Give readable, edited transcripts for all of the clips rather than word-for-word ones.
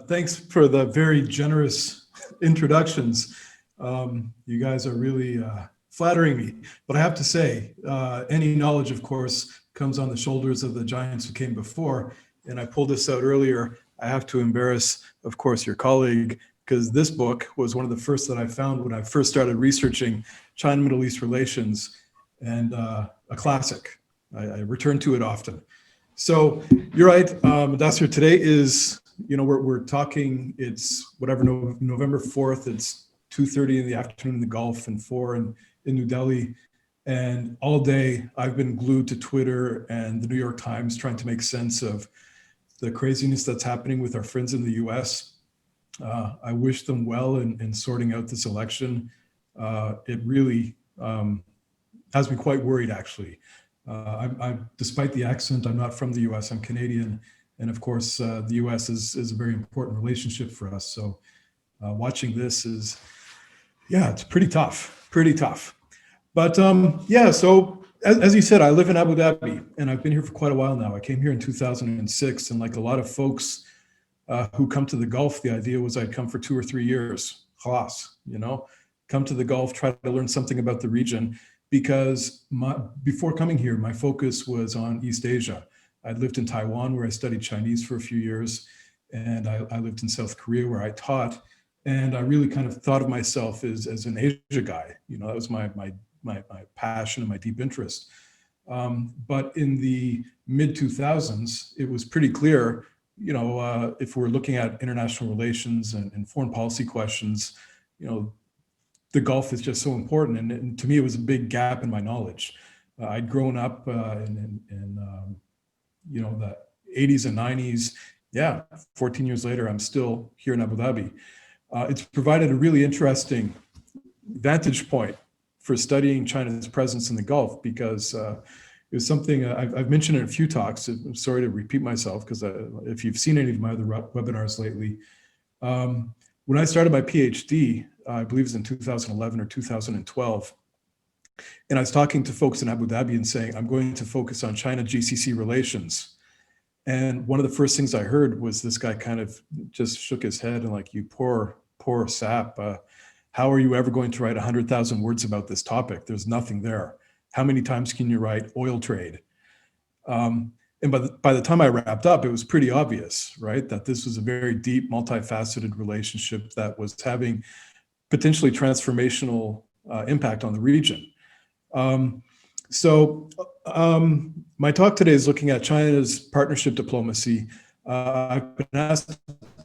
Thanks for the very generous introductions. You guys are really flattering me. But I have to say, any knowledge, of course, comes on the shoulders of the giants who came before. And I pulled this out earlier. I have to embarrass, of course, your colleague, because this book was one of the first that I found when I first started researching China-Middle East relations, and a classic. I return to it often. So you're right, Muddassir, today is, we're talking, it's whatever, November 4th, it's 2:30 in the afternoon in the Gulf and 4 in New Delhi. And all day I've been glued to Twitter and the New York Times trying to make sense of the craziness that's happening with our friends in the US. I wish them well in sorting out this election. It really has me quite worried, actually. Despite the accent, I'm not from the US, I'm Canadian. And of course, the US is a very important relationship for us. So watching this is, yeah, it's pretty tough. But yeah, so as you said, I live in Abu Dhabi and I've been here for quite a while now. I came here in 2006, and like a lot of folks who come to the Gulf, the idea was I'd come for 2 or 3 years, khalas, come to the Gulf, try to learn something about the region. Because before coming here, my focus was on East Asia. I lived in Taiwan, where I studied Chinese for a few years, and I lived in South Korea, where I taught. And I really kind of thought of myself as an Asia guy. That was my passion and my deep interest. But in the mid-2000s, it was pretty clear, if we're looking at international relations and foreign policy questions, the Gulf is just so important. And to me, it was a big gap in my knowledge. I'd grown up in the 80s and 90s. Yeah, 14 years later, I'm still here in Abu Dhabi. It's provided a really interesting vantage point for studying China's presence in the Gulf, because it was something I've mentioned in a few talks. I'm sorry to repeat myself, because if you've seen any of my other webinars lately, when I started my PhD, I believe it was in 2011 or 2012, and I was talking to folks in Abu Dhabi and saying, I'm going to focus on China-GCC relations. And one of the first things I heard was this guy kind of just shook his head and like, you poor sap, how are you ever going to write 100,000 words about this topic? There's nothing there. How many times can you write oil trade? And by the time I wrapped up, it was pretty obvious, right, that this was a very deep, multifaceted relationship that was having potentially transformational impact on the region. My talk today is looking at China's partnership diplomacy. I've been asked to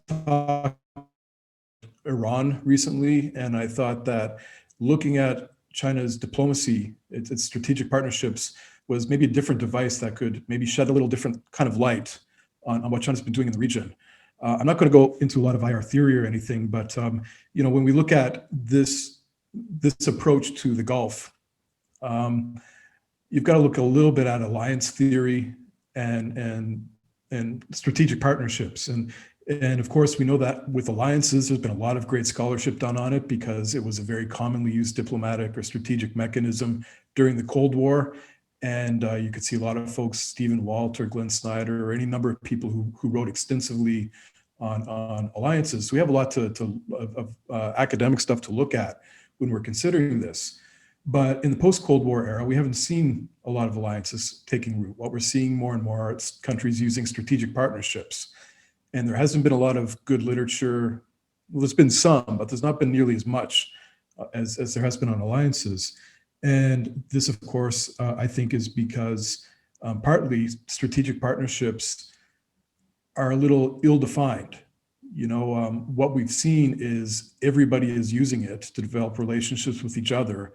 talk about Iran recently, and I thought that looking at China's diplomacy, its strategic partnerships, was maybe a different device that could maybe shed a little different kind of light on what China's been doing in the region. I'm not going to go into a lot of IR theory or anything, but when we look at this approach to the Gulf, you've got to look a little bit at alliance theory and strategic partnerships. And of course, we know that with alliances, there's been a lot of great scholarship done on it, because it was a very commonly used diplomatic or strategic mechanism during the Cold War. And you could see a lot of folks, Stephen Walt or Glenn Snyder, or any number of people who wrote extensively on alliances. So we have a lot of academic stuff to look at when we're considering this. But in the post-Cold War era, we haven't seen a lot of alliances taking root. What we're seeing more and more are countries using strategic partnerships. And there hasn't been a lot of good literature. Well, there's been some, but there's not been nearly as much as there has been on alliances. And this, of course, I think is because partly strategic partnerships are a little ill-defined. What we've seen is everybody is using it to develop relationships with each other.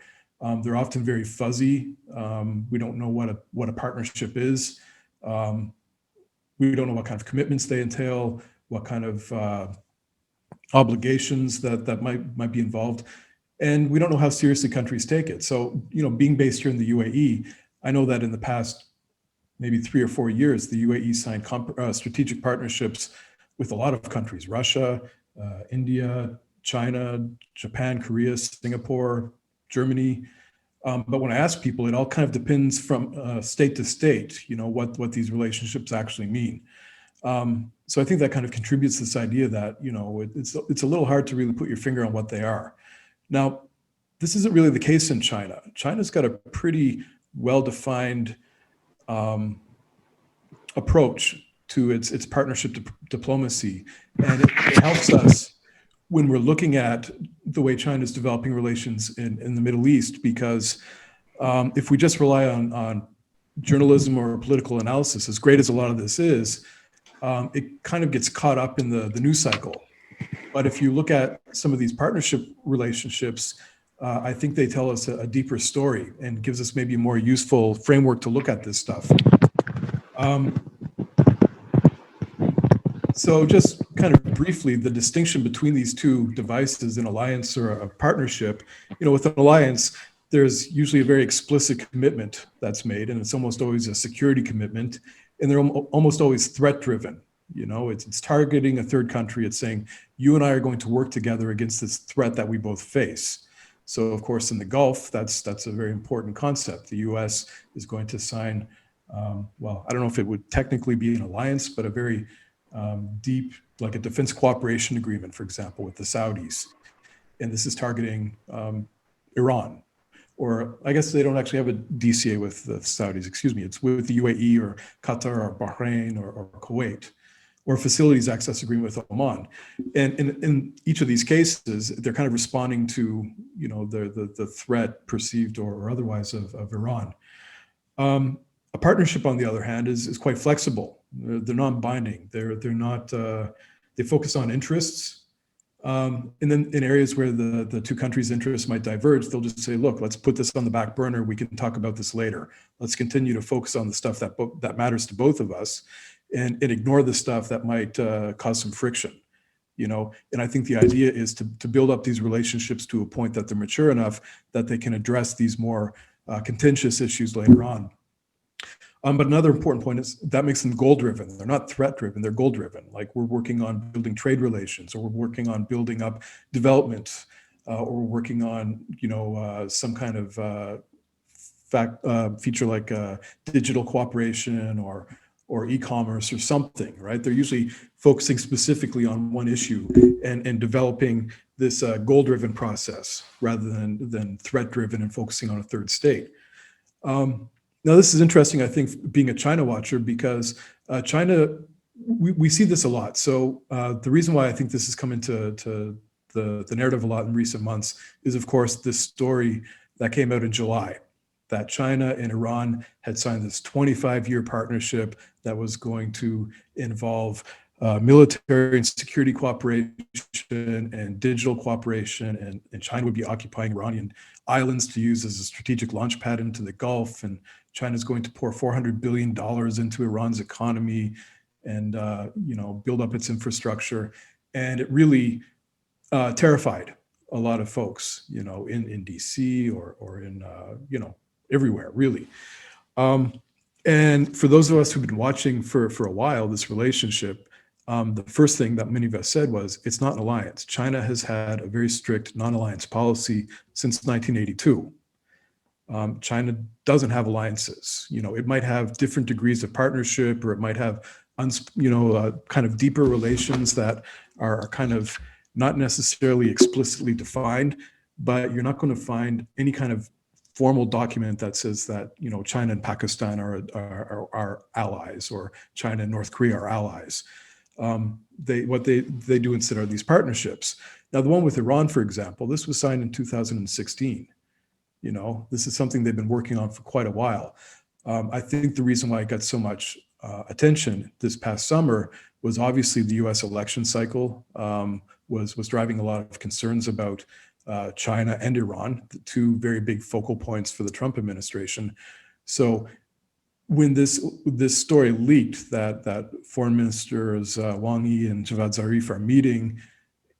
They're often very fuzzy. We don't know what a partnership is. We don't know what kind of commitments they entail, what kind of obligations that might be involved. And we don't know how seriously countries take it. So, being based here in the UAE, I know that in the past maybe 3 or 4 years, the UAE signed strategic partnerships with a lot of countries: Russia, India, China, Japan, Korea, Singapore, Germany. But when I ask people, it all kind of depends from state to state, what these relationships actually mean. So I think that kind of contributes to this idea that, it's a little hard to really put your finger on what they are. Now, this isn't really the case in China. China's got a pretty well-defined approach to its partnership diplomacy. And it helps us when we're looking at the way China's developing relations in the Middle East, because if we just rely on journalism or political analysis, as great as a lot of this is, it kind of gets caught up in the news cycle. But if you look at some of these partnership relationships, I think they tell us a deeper story and gives us maybe a more useful framework to look at this stuff. So just kind of briefly, the distinction between these two devices, an alliance or a partnership, with an alliance, there's usually a very explicit commitment that's made, and it's almost always a security commitment, and they're almost always threat-driven. It's targeting a third country. It's saying, you and I are going to work together against this threat that we both face. So, of course, in the Gulf, that's a very important concept. The U.S. is going to sign, well, I don't know if it would technically be an alliance, but a very deep, like a defense cooperation agreement, for example, with the Saudis. And this is targeting Iran. Or I guess they don't actually have a DCA with the Saudis, excuse me. It's with the UAE or Qatar or Bahrain or Kuwait, or facilities access agreement with Oman. And in each of these cases, they're kind of responding to, the threat perceived or otherwise of Iran. A partnership, on the other hand, is quite flexible. They're non-binding. They're not, they focus on interests. And then in areas where the two countries' interests might diverge, they'll just say, look, let's put this on the back burner. We can talk about this later. Let's continue to focus on the stuff that matters to both of us and ignore the stuff that might cause some friction. And I think the idea is to build up these relationships to a point that they're mature enough that they can address these more contentious issues later on. But another important point is that makes them goal-driven. They're not threat-driven, they're goal-driven. Like, we're working on building trade relations, or we're working on building up development, or we're working on, some kind of feature like digital cooperation or e-commerce or something, right? They're usually focusing specifically on one issue and developing this goal-driven process rather than threat-driven and focusing on a third state. Now, this is interesting, I think, being a China watcher, because China, we see this a lot. So the reason why I think this has come into the narrative a lot in recent months is, of course, this story that came out in July, that China and Iran had signed this 25-year partnership that was going to involve military and security cooperation and digital cooperation, and China would be occupying Iranian islands to use as a strategic launch pad into the Gulf, and China's going to pour $400 billion into Iran's economy and build up its infrastructure. And it really terrified a lot of folks, in DC or in everywhere, really. And for those of us who've been watching for a while this relationship, the first thing that many of us said was, it's not an alliance. China has had a very strict non-alliance policy since 1982. China doesn't have alliances. It might have different degrees of partnership, or it might have, kind of deeper relations that are kind of not necessarily explicitly defined, but you're not going to find any kind of formal document that says that, China and Pakistan are allies, or China and North Korea are allies. What they do instead are these partnerships. Now, the one with Iran, for example, this was signed in 2016. This is something they've been working on for quite a while. I think the reason why it got so much attention this past summer was obviously the U.S. election cycle was driving a lot of concerns about China and Iran, the two very big focal points for the Trump administration. So when this story leaked that foreign ministers Wang Yi and Javad Zarif are meeting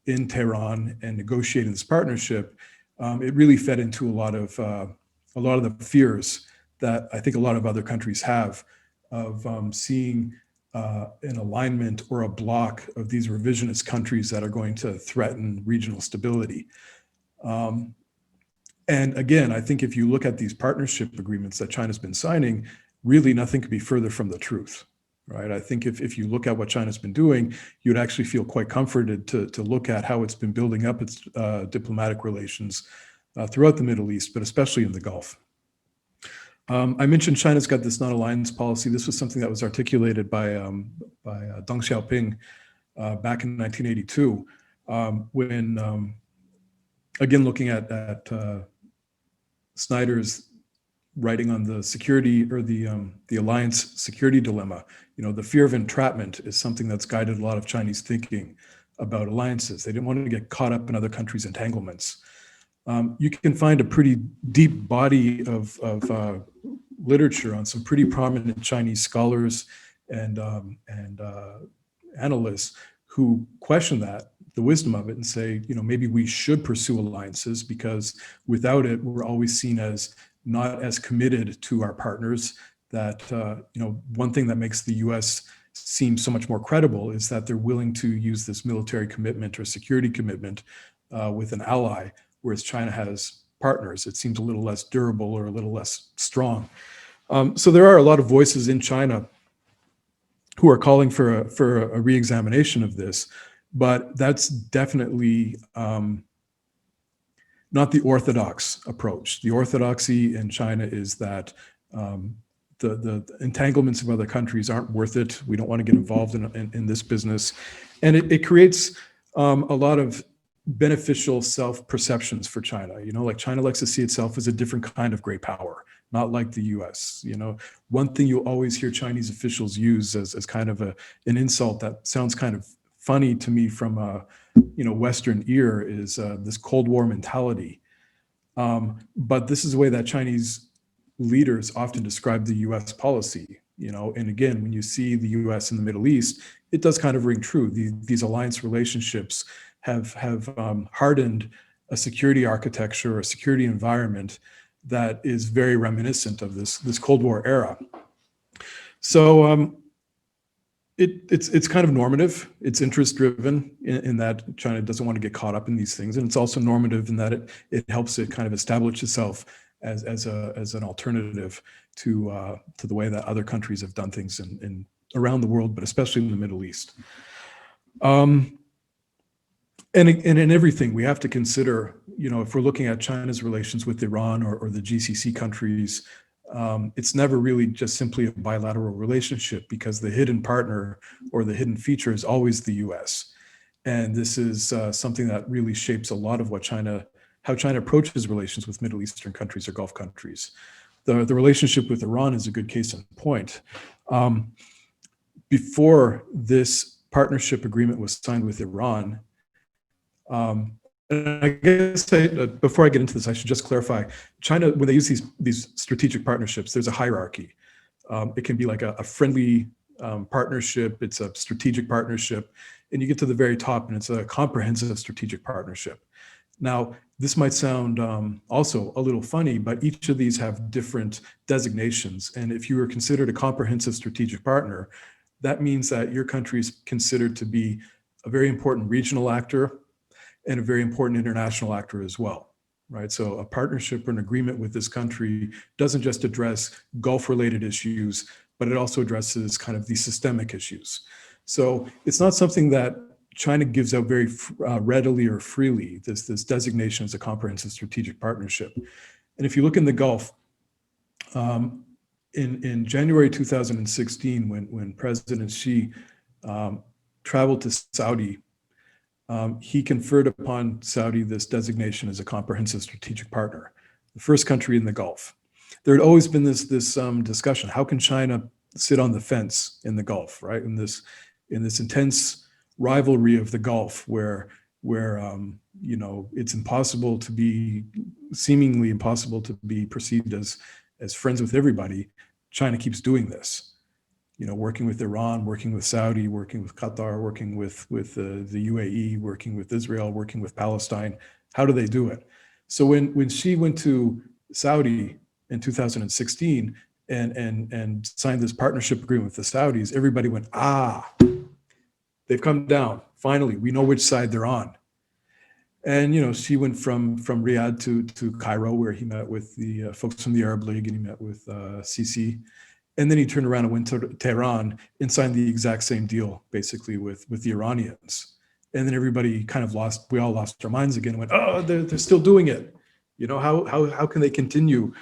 in Tehran and negotiating this partnership, it really fed into a lot of the fears that I think a lot of other countries have of seeing an alignment or a block of these revisionist countries that are going to threaten regional stability. And again, I think if you look at these partnership agreements that China's been signing, really nothing could be further from the truth. right? I think if you look at what China's been doing, you'd actually feel quite comforted to look at how it's been building up its diplomatic relations throughout the Middle East, but especially in the Gulf. I mentioned China's got this non-alliance policy. This was something that was articulated by Deng Xiaoping back in 1982, when, again, looking at Snyder's writing on the security or the alliance security dilemma. The fear of entrapment is something that's guided a lot of Chinese thinking about alliances. They didn't want to get caught up in other countries' entanglements. You can find a pretty deep body of literature on some pretty prominent Chinese scholars and analysts who question the wisdom of it, and say, maybe we should pursue alliances, because without it, we're always seen as not as committed to our partners. That, one thing that makes the US seem so much more credible is that they're willing to use this military commitment or security commitment with an ally, whereas China has partners. It seems a little less durable or a little less strong. So there are a lot of voices in China who are calling for a re-examination of this, but that's definitely not the orthodox approach. The orthodoxy in China is that the entanglements of other countries aren't worth it. We don't want to get involved in this business. And it creates a lot of beneficial self-perceptions for China. Like China likes to see itself as a different kind of great power, not like the US. One thing you'll always hear Chinese officials use as kind of an insult that sounds kind of funny to me from a Western ear is this Cold War mentality. But this is the way that Chinese leaders often describe the US policy. And again, when you see the US in the Middle East, it does kind of ring true. These alliance relationships have hardened a security architecture or a security environment that is very reminiscent of this Cold War era. So it's kind of normative. It's interest driven in that China doesn't want to get caught up in these things, and it's also normative in that it helps it kind of establish itself as an alternative to the way that other countries have done things in around the world, but especially in the Middle East. And in everything, we have to consider, if we're looking at China's relations with Iran or the GCC countries, it's never really just simply a bilateral relationship, because the hidden partner or the hidden feature is always the US. And this is something that really shapes a lot of how China approaches relations with Middle Eastern countries or Gulf countries. The relationship with Iran is a good case in point. Before this partnership agreement was signed with Iran, and I guess before I get into this, I should just clarify, China, when they use these strategic partnerships, there's a hierarchy. It can be like a friendly partnership, it's a strategic partnership, and you get to the very top and it's a comprehensive strategic partnership. Now, this might sound also a little funny, but each of these have different designations. And if you are considered a comprehensive strategic partner, that means that your country is considered to be a very important regional actor and a very important international actor as well, right? So a partnership or an agreement with this country doesn't just address Gulf-related issues, but it also addresses kind of these systemic issues. So it's not something that China gives out very readily or freely, this designation as a comprehensive strategic partnership. And if you look in the Gulf, in January 2016, when President Xi traveled to Saudi, he conferred upon Saudi this designation as a comprehensive strategic partner, the first country in the Gulf. There had always been this discussion: how can China sit on the fence in the Gulf, right? In this intense rivalry of the Gulf, where it's seemingly impossible to be perceived as friends with everybody. China keeps doing this. Working with Iran, working with Saudi, working with Qatar, working with the UAE, working with Israel, working with Palestine. How do they do it? So when Xi went to Saudi in 2016 and signed this partnership agreement with the Saudis, everybody went, they've come down. Finally, we know which side they're on. And Xi went from Riyadh to Cairo, where he met with the folks from the Arab League, and he met with Sisi. And then he turned around and went to Tehran and signed the exact same deal, basically, with the Iranians. And then everybody kind of we all lost our minds again and went, oh, they're still doing it. You know, how can they continue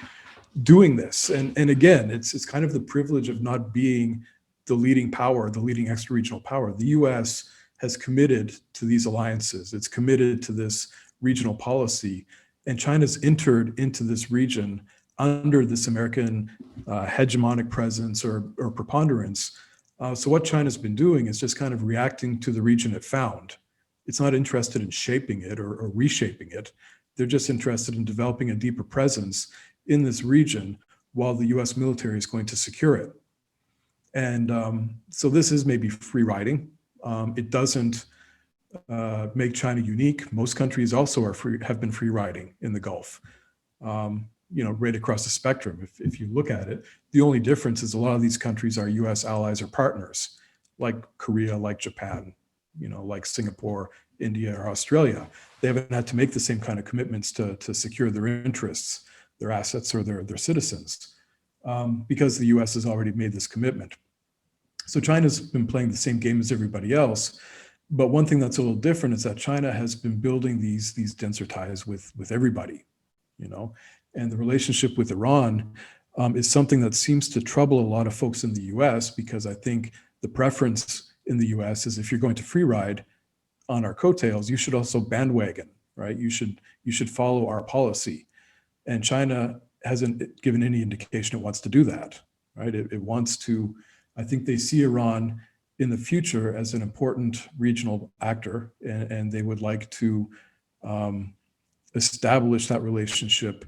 doing this? And again, it's kind of the privilege of not being the leading power, the leading extra-regional power. The US has committed to these alliances. It's committed to this regional policy. And China's entered into this region under this American hegemonic presence or preponderance. So what China's been doing is just kind of reacting to the region it found. It's not interested in shaping it or reshaping it. They're just interested in developing a deeper presence in this region while the US military is going to secure it. And so this is maybe free riding. It doesn't make China unique. Most countries also have been free riding in the Gulf. You know, right across the spectrum. If you look at it, the only difference is a lot of these countries are US allies or partners, like Korea, like Japan, you know, like Singapore, India, or Australia. They haven't had to make the same kind of commitments to secure their interests, their assets, or their citizens, because the US has already made this commitment. So China's been playing the same game as everybody else. But one thing that's a little different is that China has been building these denser ties with everybody, you know. And the relationship with Iran is something that seems to trouble a lot of folks in the US, because I think the preference in the US is if you're going to free ride on our coattails, you should also bandwagon, right? You should follow our policy. And China hasn't given any indication it wants to do that, right? It wants to, I think they see Iran in the future as an important regional actor, and they would like to establish that relationship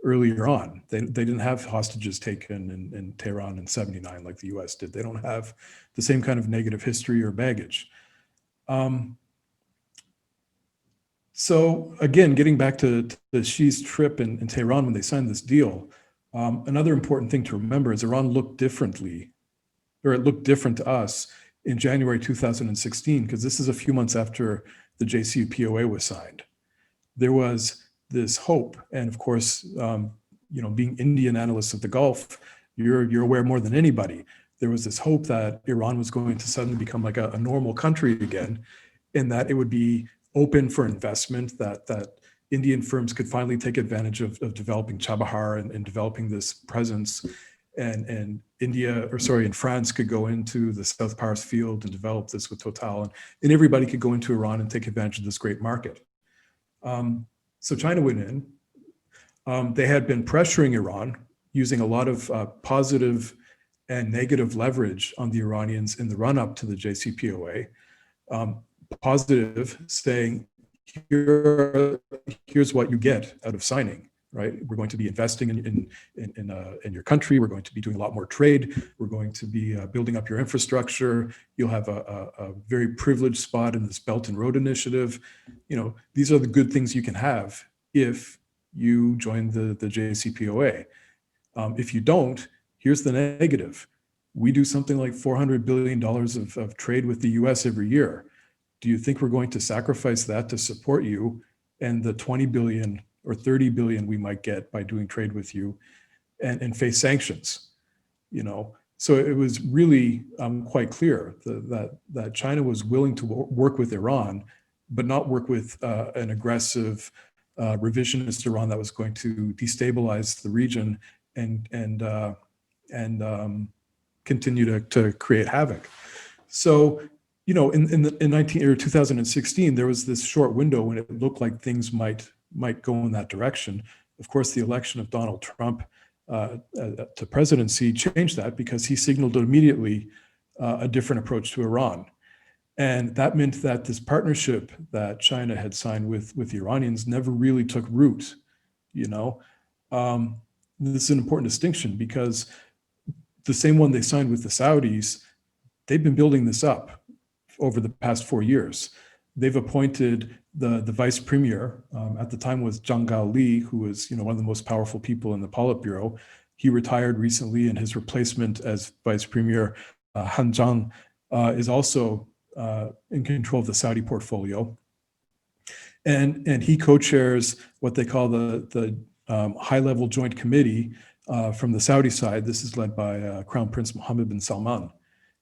earlier on. They didn't have hostages taken in Tehran in '79 like the US did. They don't have the same kind of negative history or baggage. So again, getting back to Xi's trip in Tehran when they signed this deal, another important thing to remember is Iran looked differently, or it looked different to us in January 2016, because this is a few months after the JCPOA was signed. There was this hope, and of course, you know, being Indian analysts of the Gulf, you're aware more than anybody. There was this hope that Iran was going to suddenly become like a normal country again, and that it would be open for investment, that Indian firms could finally take advantage of developing Chabahar and developing this presence, and France could go into the South Pars field and develop this with Total, and everybody could go into Iran and take advantage of this great market. So China went in. They had been pressuring Iran, using a lot of positive and negative leverage on the Iranians in the run-up to the JCPOA. Positive, saying, here's what you get out of signing, right? We're going to be investing in your country. We're going to be doing a lot more trade. We're going to be building up your infrastructure. You'll have a very privileged spot in this Belt and Road Initiative. You know, these are the good things you can have if you join the JCPOA. If you don't, here's the negative. We do something like $400 billion of trade with the US every year. Do you think we're going to sacrifice that to support you and the 20 billion or 30 billion we might get by doing trade with you and face sanctions? You know, so it was really quite clear that China was willing to work with Iran, but not work with an aggressive revisionist Iran that was going to destabilize the region and continue to create havoc. So, you know, in 2016, there was this short window when it looked like things might go in that direction. Of course, the election of Donald Trump to presidency changed that, because he signaled immediately a different approach to Iran. And that meant that this partnership that China had signed with the Iranians never really took root, you know. This is an important distinction, because the same one they signed with the Saudis, they've been building this up over the past 4 years. They've appointed the vice premier, at the time was Zhang Gaoli, who was, you know, one of the most powerful people in the Politburo. He retired recently, and his replacement as vice premier, Han Zhang, is also in control of the Saudi portfolio. And he co-chairs what they call the high-level joint committee From the Saudi side, this is led by Crown Prince Mohammed bin Salman.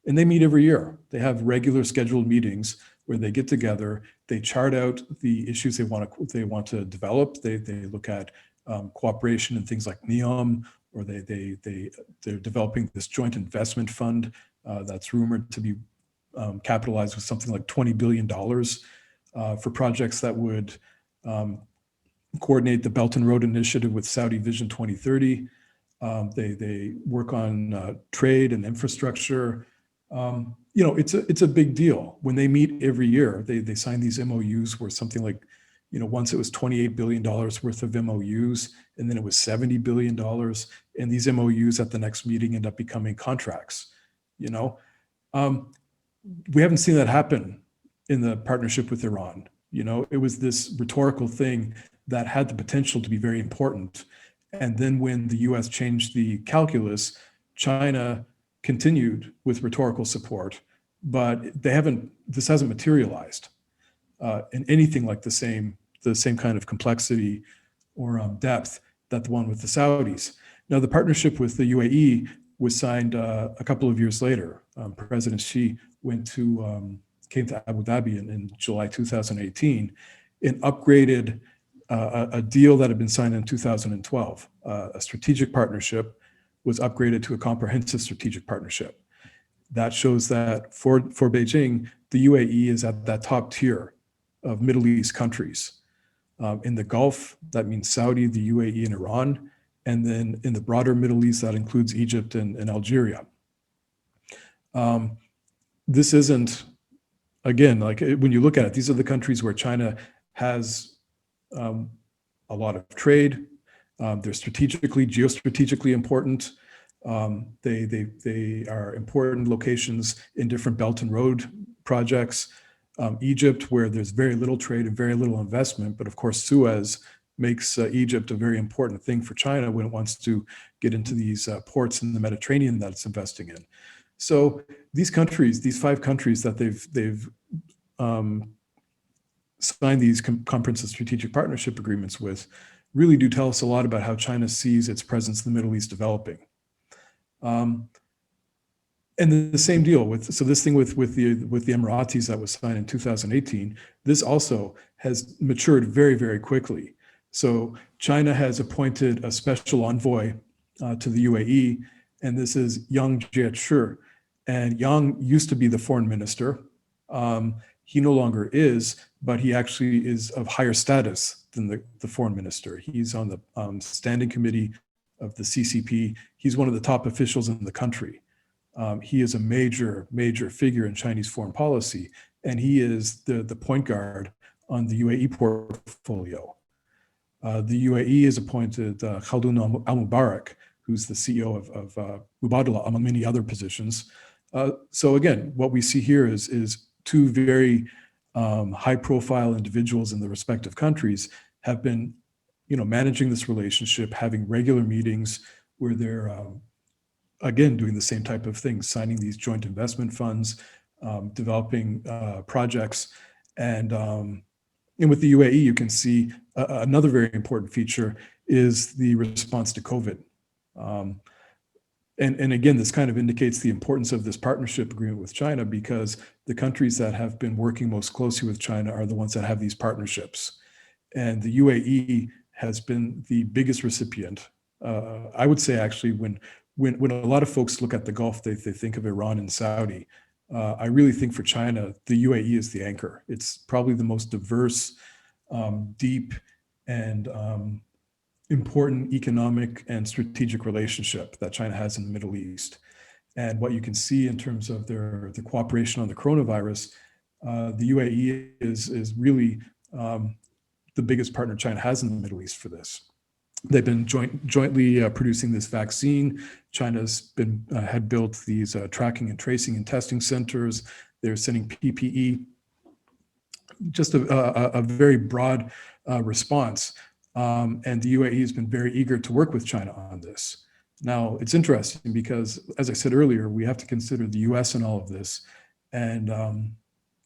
And they meet every year. They have regular scheduled meetings where they get together, they chart out the issues they want to develop. They look at cooperation and things like NEOM, or they're developing this joint investment fund that's rumored to be capitalized with something like $20 billion for projects that would coordinate the Belt and Road Initiative with Saudi Vision 2030. They work on trade and infrastructure. It's a big deal. When they meet every year, they sign these MOUs where something like, once it was $28 billion worth of MOUs, and then it was $70 billion. And these MOUs at the next meeting end up becoming contracts. We haven't seen that happen in the partnership with Iran. It was this rhetorical thing that had the potential to be very important. And then when the US changed the calculus, China continued with rhetorical support, but this hasn't materialized in anything like the same kind of complexity or depth that the one with the Saudis. Now, the partnership with the UAE was signed a couple of years later. President Xi came to Abu Dhabi in July 2018 and upgraded a deal that had been signed in 2012. A strategic partnership was upgraded to a comprehensive strategic partnership. That shows that for Beijing, the UAE is at that top tier of Middle East countries. In the Gulf, that means Saudi, the UAE, and Iran. And then in the broader Middle East, that includes Egypt and Algeria. This isn't, again, like when you look at it, these are the countries where China has a lot of trade. They're geostrategically important. They are important locations in different Belt and Road projects. Egypt, where there's very little trade and very little investment, but of course Suez makes Egypt a very important thing for China when it wants to get into these ports in the Mediterranean that it's investing in. So these countries, these 5 countries that they've signed these comprehensive strategic partnership agreements with, really do tell us a lot about how China sees its presence in the Middle East developing. And the same deal with this thing with the Emiratis that was signed in 2018. This also has matured very, very quickly. So China has appointed a special envoy to the UAE, and this is Yang Jiechi. And Yang used to be the foreign minister. He no longer is, but he actually is of higher status than the foreign minister. He's on the standing committee of the CCP. He's one of the top officials in the country. He is a major figure in Chinese foreign policy, and he is the point guard on the UAE portfolio. The UAE has appointed Khaldun al-Mubarak, who's the CEO of Mubadala, among many other positions. So again, what we see here is 2 very high-profile individuals in the respective countries have been, managing this relationship, having regular meetings where they're again doing the same type of things, signing these joint investment funds, developing projects, and with the UAE, you can see another very important feature is the response to COVID. And again, this kind of indicates the importance of this partnership agreement with China, because the countries that have been working most closely with China are the ones that have these partnerships. And the UAE has been the biggest recipient. I would say actually when a lot of folks look at the Gulf, they think of Iran and Saudi. I really think for China, the UAE is the anchor. It's probably the most diverse, deep, and important economic and strategic relationship that China has in the Middle East. And what you can see in terms of their cooperation on the coronavirus, the UAE is really the biggest partner China has in the Middle East for this. They've been jointly producing this vaccine. China's had built these tracking and tracing and testing centers. They're sending PPE. Just a very broad response. And the UAE has been very eager to work with China on this. Now, it's interesting because, as I said earlier, we have to consider the US in all of this. And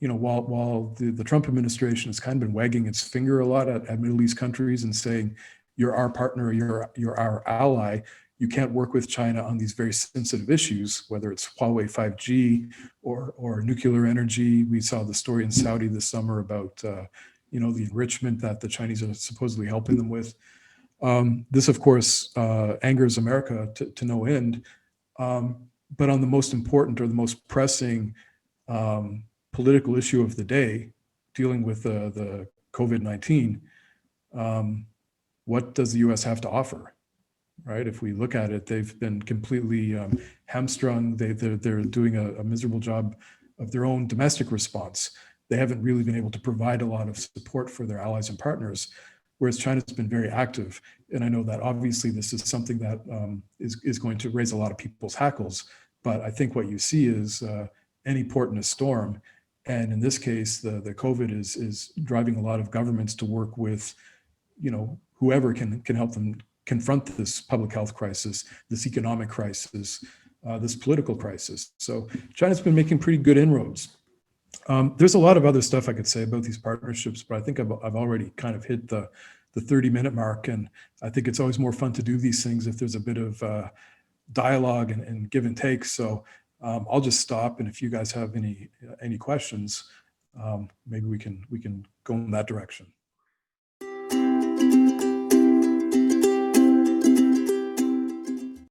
while the Trump administration has kind of been wagging its finger a lot at Middle East countries and saying, you're our partner, you're our ally, you can't work with China on these very sensitive issues, whether it's Huawei 5G or nuclear energy. We saw the story in Saudi this summer about the enrichment that the Chinese are supposedly helping them with. This, of course, angers America to no end. But on the most important or the most pressing political issue of the day, dealing with the COVID-19, what does the U.S. have to offer, right? If we look at it, they've been completely hamstrung. They're doing a miserable job of their own domestic response. They haven't really been able to provide a lot of support for their allies and partners, whereas China's been very active. And I know that obviously this is something that is going to raise a lot of people's hackles. But I think what you see is any port in a storm. And in this case, the COVID is driving a lot of governments to work with, whoever can help them confront this public health crisis, this economic crisis, this political crisis. So China's been making pretty good inroads. There's a lot of other stuff I could say about these partnerships, but I think I've already kind of hit the 30-minute mark. And I think it's always more fun to do these things if there's a bit of dialogue and give and take. So I'll just stop. And if you guys have any questions, maybe we can go in that direction.